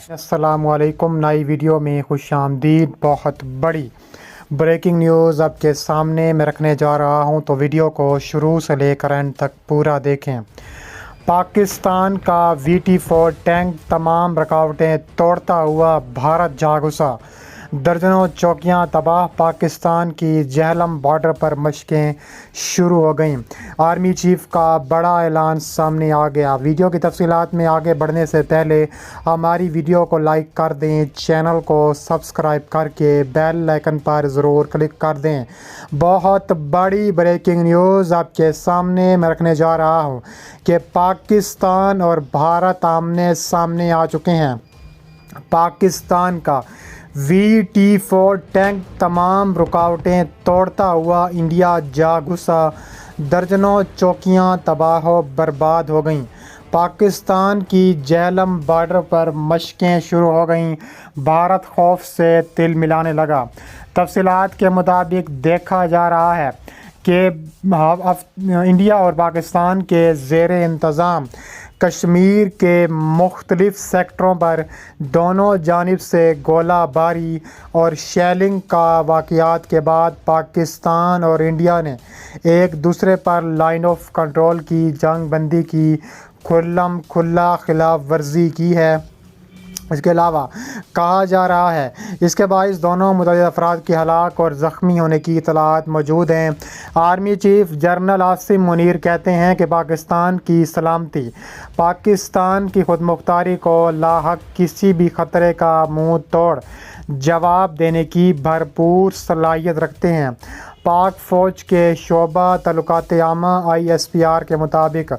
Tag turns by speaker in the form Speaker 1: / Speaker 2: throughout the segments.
Speaker 1: अस्सलामुअलैकुम। नई वीडियो में खुश आमदीद। बहुत बड़ी ब्रेकिंग न्यूज़ आपके सामने मैं रखने जा रहा हूं, तो वीडियो को शुरू से लेकर एंड तक पूरा देखें। पाकिस्तान का VT-4 टैंक तमाम रुकावटें तोड़ता हुआ भारत जा घुसा। दर्जनों चौकियां तबाह। पाकिस्तान की जहलम बॉर्डर पर मशकें शुरू हो गईं। आर्मी चीफ का बड़ा ऐलान सामने आ गया। वीडियो की तफसीलात में आगे बढ़ने से पहले हमारी वीडियो को लाइक कर दें, चैनल को सब्सक्राइब करके बेल आइकन पर ज़रूर क्लिक कर दें। बहुत बड़ी ब्रेकिंग न्यूज़ आपके सामने मैं रखने जा रहा हूँ कि पाकिस्तान और भारत आमने सामने आ चुके हैं। पाकिस्तान का VT-4 टैंक तमाम रुकावटें तोड़ता हुआ इंडिया जा घुसा। दर्जनों चौकियां तबाह बर्बाद हो गईं। पाकिस्तान की जहलम बॉर्डर पर मशकें शुरू हो गईं। भारत खौफ से तिल मिलाने लगा। तफसीलात के मुताबिक देखा जा रहा है कि इंडिया और पाकिस्तान के ज़ेरे इंतज़ाम कश्मीर के मुख्तलिफ सेक्टरों पर दोनों जानिब से गोलाबारी और शेलिंग का वाक़यात के बाद पाकिस्तान और इंडिया ने एक दूसरे पर लाइन ऑफ कंट्रोल की जंग बंदी की खुला खिलाफ वर्जी की है। इसके अलावा कहा जा रहा है इसके बायस दोनों मुतअद्दिद अफराद के हलाक और ज़ख्मी होने की इतलात मौजूद हैं। Army chief general Asim Munir कहते हैं कि पाकिस्तान की सलामती पाकिस्तान की खुद मुख्तारी को लाहक किसी भी ख़तरे का मुँह तोड़ जवाब देने की भरपूर सलाहियत रखते हैं। पाक फ़ौज के शोबा तल्लुकात आमा ISPR के मुताबिक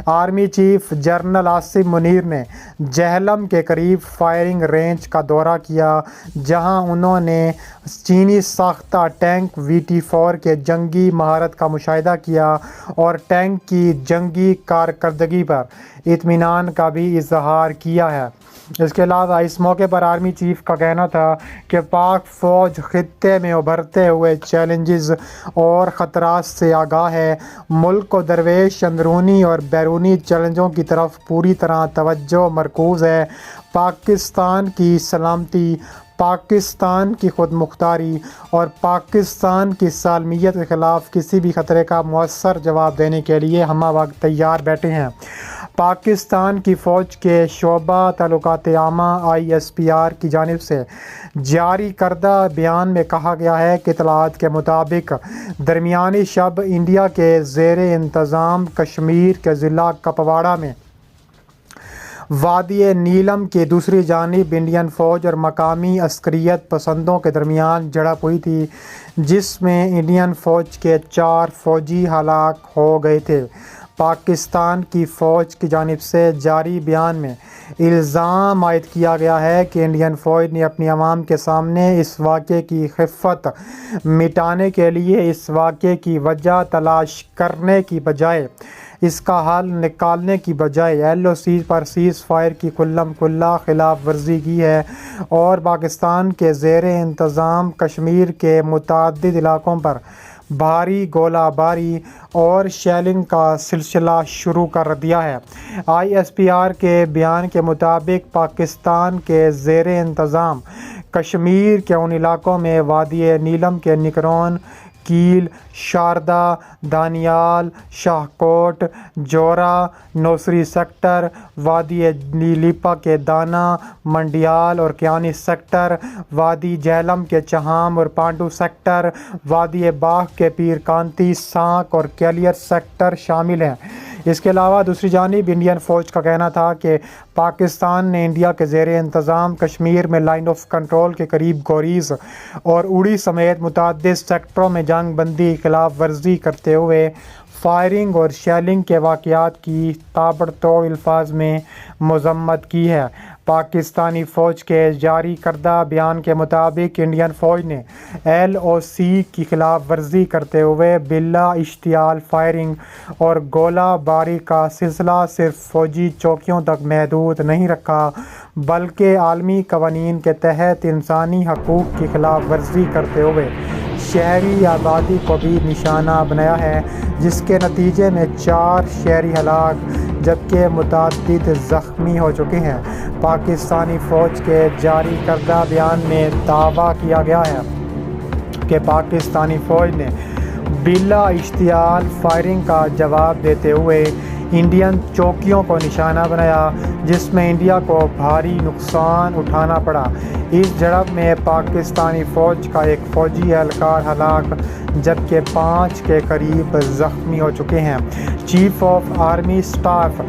Speaker 1: army chief general Asim Munir ने जहलम के करीब फायरिंग रेंज का दौरा किया, जहां उन्होंने चीनी साख्ता टैंक VT-4 के जंगी महारत का मुशाहिदा किया और टैंक की जंगी कारकर्दगी पर इत्मीनान का भी इजहार किया है। इसके अलावा इस मौके पर आर्मी चीफ का कहना था कि पाक फ़ौज खित्ते में उभरते हुए चैलेंजेस और ख़तरात से आगाह है। मुल्क को दरवेश अंदरूनी और बैरूनी चैलेंजों की तरफ पूरी तरह तवज्जो मरकूज़ है। पाकिस्तान की सलामती, पाकिस्तान की खुद मुख्तारी और पाकिस्तान की सालमियत के ख़िलाफ़ किसी भी ख़तरे का मौसर जवाब देने के लिए हम वक्त तैयार बैठे हैं। पाकिस्तान की फ़ौज के शोबा तल्लुकात आमा ISPR की जानिब से जारी करदा बयान में कहा गया है कि इतलात के मुताबिक दरमियानी शब इंडिया के ज़ेरे इंतज़ाम कश्मीर के ज़िला कपवाड़ा में वादी नीलम की दूसरी जानिब इंडियन फ़ौज और मकामी अस्करियत पसंदों के दरमियान झड़प हुई थी, जिसमें इंडियन फ़ौज के 4 फ़ौजी हलाक हो गए थे। पाकिस्तान की फ़ौज की जानिब से जारी बयान में इल्ज़ाम आयद किया गया है कि इंडियन फ़ौज ने अपनी आवाम के सामने इस वाक़े की खिफ़्फ़त मिटाने के लिए इस वाक़े की वजह तलाश करने की बजाय इसका हल निकालने की बजाय LOC पर सीज़ फायर की खुला खिलाफ वर्जी की है और पाकिस्तान के ज़ेरे इंतज़ाम कश्मीर के मुतअद्दिद इलाकों पर भारी गोलाबारी और शेलिंग का सिलसिला शुरू कर दिया है। ISPR के बयान के मुताबिक पाकिस्तान के ज़ेरे इंतज़ाम कश्मीर के उन इलाकों में वादी नीलम के निकरौन, कील, शारदा, दानियाल, शाहकोट, जोरा, नौसरी सेक्टर, वादी नीलीपा के दाना, मंडियाल और कियानी सेक्टर, वादी जहलम के चहाम और पांडू सेक्टर, वादी बाग के पीर कांती, सांक और कैलियर सेक्टर शामिल हैं। इसके अलावा दूसरी जानिब इंडियन फ़ौज का कहना था कि पाकिस्तान ने इंडिया के ज़ेरे इंतज़ाम कश्मीर में लाइन ऑफ कंट्रोल के करीब गोरीज़ और उड़ी समेत मुतअद्दिद सेक्टरों में जंग बंदी खिलाफ वर्जी करते हुए फायरिंग और शेलिंग के वाक़यात की ताबड़तोड़ अल्फाज में मज़म्मत की है। पाकिस्तानी फ़ौज के जारी करदा बयान के मुताबिक इंडियन फ़ौज ने LOC की खिलाफ वर्जी करते हुए बिला इश्तियाल फायरिंग और गोलाबारी का सिलसिला सिर्फ फ़ौजी चौकियों तक महदूद नहीं रखा, बल्कि आलमी कवानीन के तहत इंसानी हकूक़ की खिलाफ वर्जी करते हुए शहरी आबादी को भी निशाना बनाया है, जिसके नतीजे में 4 शहरी हलाक جبکہ متعدد زخمی ہو چکے ہیں۔ پاکستانی فوج کے جاری کردہ بیان میں دعویٰ کیا گیا ہے کہ پاکستانی فوج نے بلا اشتعال فائرنگ کا جواب دیتے ہوئے انڈین چوکیوں کو نشانہ بنایا، جس میں انڈیا کو بھاری نقصان اٹھانا پڑا۔ اس جھڑپ میں پاکستانی فوج کا ایک فوجی اہلکار ہلاک جبکہ 5 کے قریب زخمی ہو چکے ہیں۔ Chief of army staff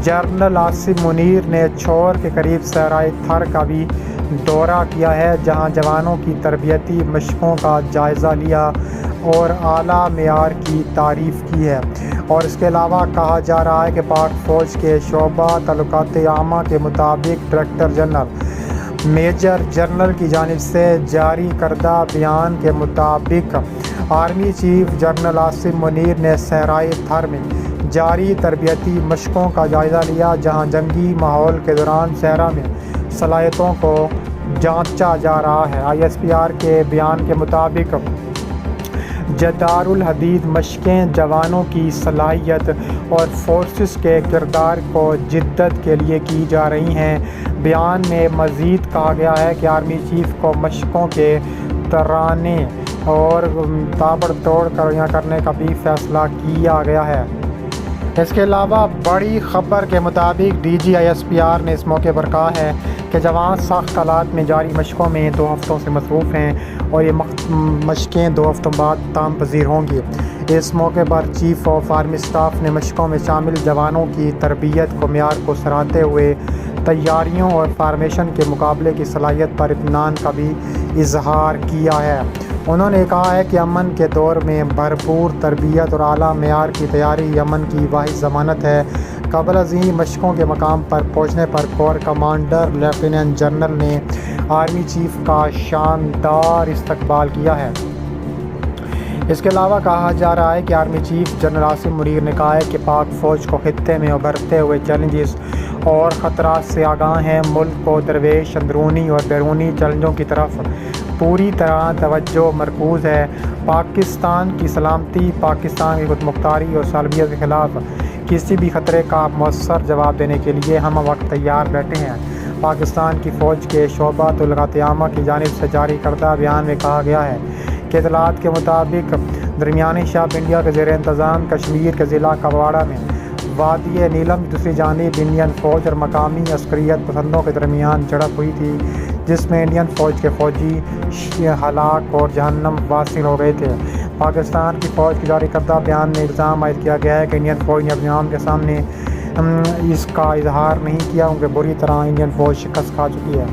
Speaker 1: general Asim Munir نے چھور کے قریب صحرائے تھر کا بھی دورہ کیا ہے، جہاں جوانوں کی تربیتی مشقوں کا جائزہ لیا اور اعلیٰ معیار کی تعریف کی ہے۔ اور اس کے علاوہ کہا جا رہا ہے کہ پاک فوج کے شعبہ تعلقات عامہ کے مطابق ڈائریکٹر جنرل میجر جنرل کی جانب سے جاری کردہ بیان کے مطابق army chief general Asim Munir نے صحرائے تھر میں جاری تربیتی مشقوں کا جائزہ لیا، جہاں جنگی ماحول کے دوران صحرا میں صلاحیتوں کو جانچا جا رہا ہے۔ ISPR کے بیان کے مطابق جدار الحدید مشقیں جوانوں کی صلاحیت اور فورسز کے کردار کو جدت کے لیے کی جا رہی ہیں۔ بیان میں مزید کہا گیا ہے کہ آرمی چیف کو مشقوں کے ترانے اور تابڑ توڑ کرنے کا بھی فیصلہ کیا گیا ہے۔ اس کے علاوہ بڑی خبر کے مطابق DG ISPR نے اس موقع پر کہا ہے کہ جوان سخت حالات میں جاری مشقوں میں 2 ہفتوں سے مصروف ہیں اور یہ مشقیں 2 ہفتوں بعد تام پذیر ہوں گی۔ اس موقع پر چیف آف آرمی اسٹاف نے مشقوں میں شامل جوانوں کی تربیت کو معیار کو سراہتے ہوئے تیاریوں اور فارمیشن کے مقابلے کی صلاحیت پر اطمینان کا بھی اظہار کیا ہے۔ انہوں نے کہا ہے کہ امن کے دور میں بھرپور تربیت اور اعلیٰ معیار کی تیاری امن کی واحد ضمانت ہے۔ قبل از مشقوں کے مقام پر پہنچنے پر کور کمانڈر لیفٹیننٹ جنرل نے آرمی چیف کا شاندار استقبال کیا ہے۔ اس کے علاوہ کہا جا رہا ہے کہ army chief general Asim Munir نے کہا ہے کہ پاک فوج کو خطے میں ابھرتے ہوئے چیلنجز اور خطرات سے آگاہ ہیں۔ ملک کو درپیش اندرونی اور بیرونی چیلنجوں کی طرف پوری طرح توجہ مرکوز ہے۔ پاکستان کی سلامتی، پاکستان کی خود مختاری اور سالمیت کے خلاف کسی بھی خطرے کا مؤثر جواب دینے کے لیے ہم وقت تیار بیٹھے ہیں۔ پاکستان کی فوج کے شعبہ تعلقات عامہ کی جانب سے جاری کردہ بیان میں کہا گیا ہے کہ اطلاعات کے مطابق درمیانی شب انڈیا کے زیر انتظام کشمیر کے ضلع کپواڑہ میں وادی نیلم کی دوسری جانب انڈین فوج اور مقامی عسکریت پسندوں کے درمیان جھڑپ ہوئی تھی، جس میں انڈین فوج کے فوجی ہلاک اور جہنم واصل ہو گئے تھے۔ پاکستان کی فوج کی جاری کردہ بیان میں الزام عائد کیا گیا ہے کہ انڈین فوج نے اپنے عوام کے سامنے اس کا اظہار نہیں کیا، کیونکہ بری طرح انڈین فوج شکست کھا چکی ہے۔